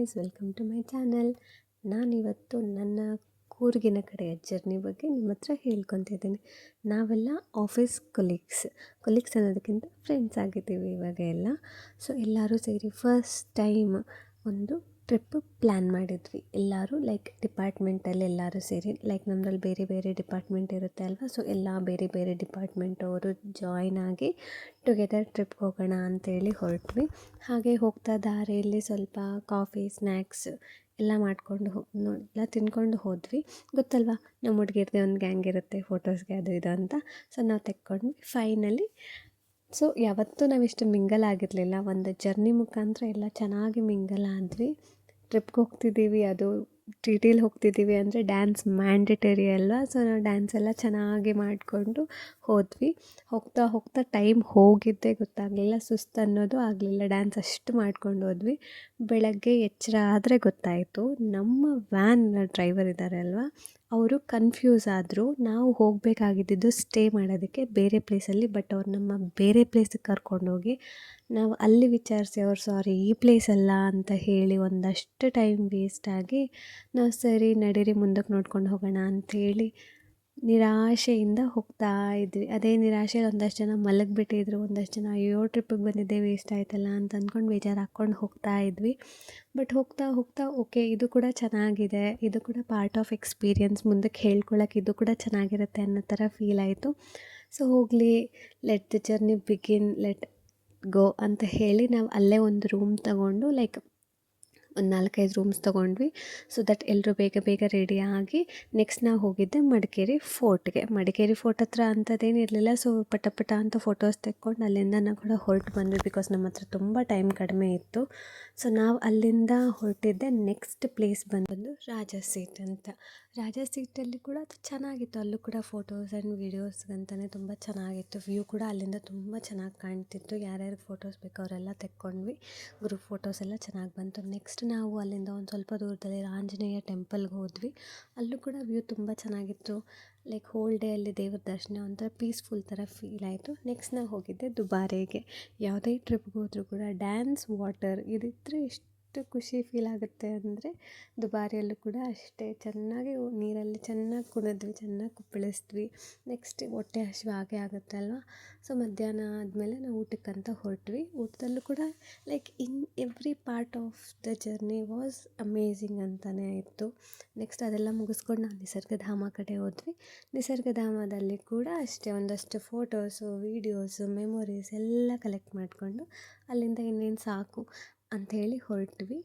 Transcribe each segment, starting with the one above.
Guys, welcome to my channel. ನಾನಿವತ್ತು ನನ್ನ ಕೂರ್ಗಿನ ಕಡೆಯ ಜರ್ನಿ ಬಗ್ಗೆ ನಿಮ್ಮ ಹತ್ರ ಹೇಳ್ಕೊತಿದ್ದೀನಿ. ನಾವೆಲ್ಲ ಆಫೀಸ್ ಕೊಲೀಗ್ಸ್ ಅನ್ನೋದಕ್ಕಿಂತ ಫ್ರೆಂಡ್ಸ್ ಆಗಿದ್ದೀವಿ ಇವಾಗ ಎಲ್ಲ. ಸೊ ಎಲ್ಲರೂ ಸೇರಿ ಫಸ್ಟ್ ಟೈಮ್ ಒಂದು ಟ್ರಿಪ್ ಪ್ಲ್ಯಾನ್ ಮಾಡಿದ್ವಿ. ಎಲ್ಲರೂ ಲೈಕ್ ಡಿಪಾರ್ಟ್ಮೆಂಟಲ್ಲಿ ಎಲ್ಲರೂ ಸೇರಿ, ಲೈಕ್ ನಮ್ಮದ್ರಲ್ಲಿ ಬೇರೆ ಬೇರೆ ಡಿಪಾರ್ಟ್ಮೆಂಟ್ ಇರುತ್ತೆ ಅಲ್ವಾ. ಸೊ ಎಲ್ಲ ಬೇರೆ ಬೇರೆ ಡಿಪಾರ್ಟ್ಮೆಂಟ್ ಅವರು ಜಾಯ್ನ್ ಆಗಿ ಟುಗೆದರ್ ಟ್ರಿಪ್ಗೆ ಹೋಗೋಣ ಅಂತೇಳಿ ಹೊರಟ್ವಿ. ಹಾಗೆ ಹೋಗ್ತಾ ದಾರಿಯಲ್ಲಿ ಸ್ವಲ್ಪ ಕಾಫಿ ಸ್ನ್ಯಾಕ್ಸ್ ಎಲ್ಲ ಮಾಡಿಕೊಂಡು ಎಲ್ಲ ತಿಂದ್ಕೊಂಡು ಹೋದ್ವಿ. ಗೊತ್ತಲ್ವಾ, ನಮ್ಮ ಹುಡುಗಿರ್ದೆ ಒಂದು ಗ್ಯಾಂಗ್ ಇರುತ್ತೆ ಫೋಟೋಸ್ಗೆ ಅದು ಇದು ಅಂತ. ಸೊ ನಾವು ತೆಕ್ಕೊಂಡ್ವಿ ಫೈನಲಿ. ಸೊ ಯಾವತ್ತೂ ನಾವಿಷ್ಟು ಮಿಂಗಲ್ ಆಗಿರಲಿಲ್ಲ. ಒಂದು ಜರ್ನಿ ಮುಖಾಂತರ ಎಲ್ಲ ಚೆನ್ನಾಗಿ ಮಿಂಗಲ್ ಆದ್ವಿ. ಟ್ರಿಪ್ಗೆ ಹೋಗ್ತಿದ್ದೀವಿ, ಅದು ಟಿ ಟಿಲಿ ಹೋಗ್ತಿದ್ದೀವಿ ಅಂದರೆ ಡ್ಯಾನ್ಸ್ ಮ್ಯಾಂಡೇಟರಿ ಅಲ್ವಾ. ಸೊ ನಾವು ಡ್ಯಾನ್ಸ್ ಎಲ್ಲ ಚೆನ್ನಾಗಿ ಮಾಡಿಕೊಂಡು ಹೋದ್ವಿ. ಹೋಗ್ತಾ ಹೋಗ್ತಾ ಟೈಮ್ ಹೋಗಿದ್ದೇ ಗೊತ್ತಾಗಲಿಲ್ಲ, ಸುಸ್ತು ಅನ್ನೋದು ಆಗಲಿಲ್ಲ. ಡ್ಯಾನ್ಸ್ ಅಷ್ಟು ಮಾಡ್ಕೊಂಡು ಹೋದ್ವಿ. ಬೆಳಗ್ಗೆ ಎಚ್ಚರ ಆದರೆ ಗೊತ್ತಾಯಿತು, ನಮ್ಮ ವ್ಯಾನ್ ಡ್ರೈವರ್ ಇದ್ದಾರೆ ಅಲ್ವಾ, ಅವರು ಕನ್ಫ್ಯೂಸ್ ಆದರು. ನಾವು ಹೋಗಬೇಕಾಗಿದ್ದು ಸ್ಟೇ ಮಾಡೋದಕ್ಕೆ ಬೇರೆ ಪ್ಲೇಸಲ್ಲಿ, ಬಟ್ ಅವ್ರು ನಮ್ಮ ಬೇರೆ ಪ್ಲೇಸಿಗೆ ಕರ್ಕೊಂಡೋಗಿ ನಾವು ಅಲ್ಲಿ ವಿಚಾರಿಸಿ ಅವ್ರು ಸಾರಿ ಈ ಪ್ಲೇಸ್ ಅಲ್ಲ ಅಂತ ಹೇಳಿ ಒಂದಷ್ಟು ಟೈಮ್ ವೇಸ್ಟಾಗಿ ನಾವು ಸರಿ ನಡೀರಿ ಮುಂದಕ್ಕೆ ನೋಡ್ಕೊಂಡು ಹೋಗೋಣ ಅಂಥೇಳಿ ನಿರಾಶೆಯಿಂದ ಹೋಗ್ತಾ ಇದ್ವಿ. ಅದೇ ನಿರಾಶೆಯಲ್ಲಿ ಒಂದಷ್ಟು ಜನ ಮಲಗಿಬಿಟ್ಟಿದ್ರು, ಒಂದಷ್ಟು ಜನ ಅಯ್ಯೋ ಟ್ರಿಪ್ಪಿಗೆ ಬಂದಿದ್ದೆ ವೇಸ್ಟ್ ಆಯ್ತಲ್ಲ ಅಂತ ಅಂದ್ಕೊಂಡು ಬೇಜಾರು ಹಾಕ್ಕೊಂಡು ಹೋಗ್ತಾ ಇದ್ವಿ. ಬಟ್ ಹೋಗ್ತಾ ಹೋಗ್ತಾ ಓಕೆ, ಇದು ಕೂಡ ಚೆನ್ನಾಗಿದೆ, ಇದು ಕೂಡ ಪಾರ್ಟ್ ಆಫ್ ಎಕ್ಸ್ಪೀರಿಯನ್ಸ್, ಮುಂದಕ್ಕೆ ಹೇಳ್ಕೊಳಕ್ಕೆ ಇದು ಕೂಡ ಚೆನ್ನಾಗಿರುತ್ತೆ ಅನ್ನೋ ಥರ ಫೀಲ್ ಆಯಿತು. ಸೊ ಹೋಗಲಿ, let the journey begin, let go ಅಂತ ಹೇಳಿ ನಾವು ಅಲ್ಲೇ ಒಂದು ರೂಮ್ ತಗೊಂಡು, ಲೈಕ್ ಒಂದು 4-5 ರೂಮ್ಸ್ ತೊಗೊಂಡ್ವಿ. ಸೊ ದಟ್ ಎಲ್ಲರೂ ಬೇಗ ಬೇಗ ರೆಡಿಯಾಗಿ ನೆಕ್ಸ್ಟ್ ನಾವು ಹೋಗಿದ್ದೆ ಮಡಿಕೇರಿ ಫೋರ್ಟ್ಗೆ. ಮಡಿಕೇರಿ ಫೋರ್ಟ್ ಹತ್ರ ಅಂಥದ್ದೇನು ಇರಲಿಲ್ಲ. ಸೊ ಪಟ ಅಂತ ಫೋಟೋಸ್ ತೆಕ್ಕೊಂಡು ಅಲ್ಲಿಂದ ನಾವು ಕೂಡ ಹೊರಟು ಬಂದ್ವಿ, ಬಿಕಾಸ್ ನಮ್ಮ ಹತ್ರ ತುಂಬ ಟೈಮ್ ಕಡಿಮೆ ಇತ್ತು. ಸೊ ನಾವು ಅಲ್ಲಿಂದ ಹೊರಟಿದ್ದೆ. ನೆಕ್ಸ್ಟ್ ಪ್ಲೇಸ್ ಬಂದು ರಾಜ ಸೀಟ್ ಅಂತ. ರಾಜ ಸೀಟಲ್ಲಿ ಕೂಡ ಅದು ಚೆನ್ನಾಗಿತ್ತು, ಅಲ್ಲೂ ಕೂಡ ಫೋಟೋಸ್ ಆ್ಯಂಡ್ ವೀಡಿಯೋಸ್ಗಂತಲೇ ತುಂಬ ಚೆನ್ನಾಗಿತ್ತು. ವ್ಯೂ ಕೂಡ ಅಲ್ಲಿಂದ ತುಂಬ ಚೆನ್ನಾಗಿ ಕಾಣ್ತಿತ್ತು. ಯಾರ್ಯಾರಿಗೆ ಫೋಟೋಸ್ ಬೇಕು ಅವರೆಲ್ಲ ತೆಕ್ಕೊಂಡ್ವಿ. ಗ್ರೂಪ್ ಫೋಟೋಸ್ ಎಲ್ಲ ಚೆನ್ನಾಗಿ ಬಂತು. ನೆಕ್ಸ್ಟ್ ನಾವು ಅಲ್ಲಿಂದ ಒಂದು ಸ್ವಲ್ಪ ದೂರದಲ್ಲಿ ಆಂಜನೇಯ ಟೆಂಪಲ್ಗೆ ಹೋದ್ವಿ. ಅಲ್ಲೂ ಕೂಡ ವ್ಯೂ ತುಂಬ ಚೆನ್ನಾಗಿತ್ತು. ಲೈಕ್ ಹೋಲ್ ಡೇ ಅಲ್ಲಿ ದೇವ್ರ ದರ್ಶನ ಒಂಥರ ಪೀಸ್ಫುಲ್ ಥರ ಫೀಲ್ ಆಯಿತು. ನೆಕ್ಸ್ಟ್ ನಾವು ಹೋಗಿದ್ದೆ ದುಬಾರೆಗೆ. ಯಾವುದೇ ಟ್ರಿಪ್ಗೆ ಹೋದರೂ ಕೂಡ ಡ್ಯಾನ್ಸ್, ವಾಟರ್ ಇದಿದ್ದರೆ ಎಷ್ಟು ಖುಷಿ ಫೀಲ್ ಆಗುತ್ತೆ ಅಂದರೆ, ದುಬಾರಿಯಲ್ಲೂ ಕೂಡ ಅಷ್ಟೇ ಚೆನ್ನಾಗಿ ನೀರಲ್ಲಿ ಚೆನ್ನಾಗಿ ಕುಣಿದ್ವಿ, ಚೆನ್ನಾಗಿ ಕುಪ್ಪಳಿಸಿದ್ವಿ. ನೆಕ್ಸ್ಟ್ ಹೊಟ್ಟೆ ಹಸಿವು ಹಾಗೆ ಆಗುತ್ತೆ ಅಲ್ವಾ. ಸೊ ಮಧ್ಯಾಹ್ನ ಆದಮೇಲೆ ನಾವು ಊಟಕ್ಕಂತ ಹೊರಟ್ವಿ. ಊಟದಲ್ಲೂ ಕೂಡ like in every part of the journey was amazing ಅಂತಲೇ ಇತ್ತು. ನೆಕ್ಸ್ಟ್ ಅದೆಲ್ಲ ಮುಗಿಸ್ಕೊಂಡು ನಾವು ನಿಸರ್ಗಧಾಮ ಕಡೆ ಹೋದ್ವಿ. ನಿಸರ್ಗಧಾಮದಲ್ಲಿ ಕೂಡ ಅಷ್ಟೇ ಒಂದಷ್ಟು ಫೋಟೋಸು, ವೀಡಿಯೋಸು, ಮೆಮೊರೀಸ್ ಎಲ್ಲ ಕಲೆಕ್ಟ್ ಮಾಡಿಕೊಂಡು ಅಲ್ಲಿಂದ ಇನ್ನೇನು ಸಾಕು ಅಂಥೇಳಿ ಹೊರಟ್ವಿ.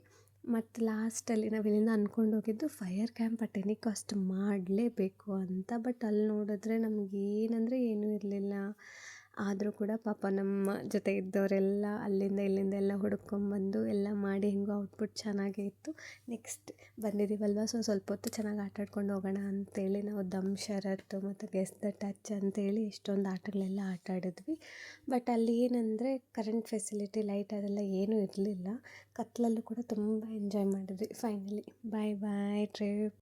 ಮತ್ತು ಲಾಸ್ಟಲ್ಲಿ ನಾವು ಇಲ್ಲಿಂದ ಅಂದ್ಕೊಂಡು ಹೋಗಿದ್ದು fire camp at any cost ಮಾಡಲೇಬೇಕು ಅಂತ. ಬಟ್ ಅಲ್ಲಿ ನೋಡಿದ್ರೆ ನಮಗೇನಂದರೆ ಏನೂ ಇರಲಿಲ್ಲ. ಆದರೂ ಕೂಡ ಪಾಪ ನಮ್ಮ ಜೊತೆ ಇದ್ದವರೆಲ್ಲ ಅಲ್ಲಿಂದ ಇಲ್ಲಿಂದ ಎಲ್ಲ ಹುಡ್ಕೊಂಬಂದು ಎಲ್ಲ ಮಾಡಿ ಹೆಂಗೋ ಔಟ್ಪುಟ್ ಚೆನ್ನಾಗೇ ಇತ್ತು. ನೆಕ್ಸ್ಟ್ ಬಂದಿದ್ದೀವಲ್ವ, ಸೊ ಸ್ವಲ್ಪ ಹೊತ್ತು ಚೆನ್ನಾಗಿ ಆಟಾಡ್ಕೊಂಡು ಹೋಗೋಣ ಅಂತೇಳಿ ನಾವು ದಮ್ ಶರತ್ತು ಮತ್ತು ಗೆಸ್ ದ ಟಚ್ ಅಂತೇಳಿ ಇಷ್ಟೊಂದು ಆಟಗಳೆಲ್ಲ ಆಟಾಡಿದ್ವಿ. ಬಟ್ ಅಲ್ಲಿ ಏನಂದರೆ ಕರೆಂಟ್ ಫೆಸಿಲಿಟಿ, ಲೈಟ್ ಅದೆಲ್ಲ ಏನೂ ಇರಲಿಲ್ಲ. ಕತ್ತಲಲ್ಲೂ ಕೂಡ ತುಂಬ ಎಂಜಾಯ್ ಮಾಡಿದ್ವಿ. ಫೈನಲಿ ಬಾಯ್ ಟ್ರಿಪ್.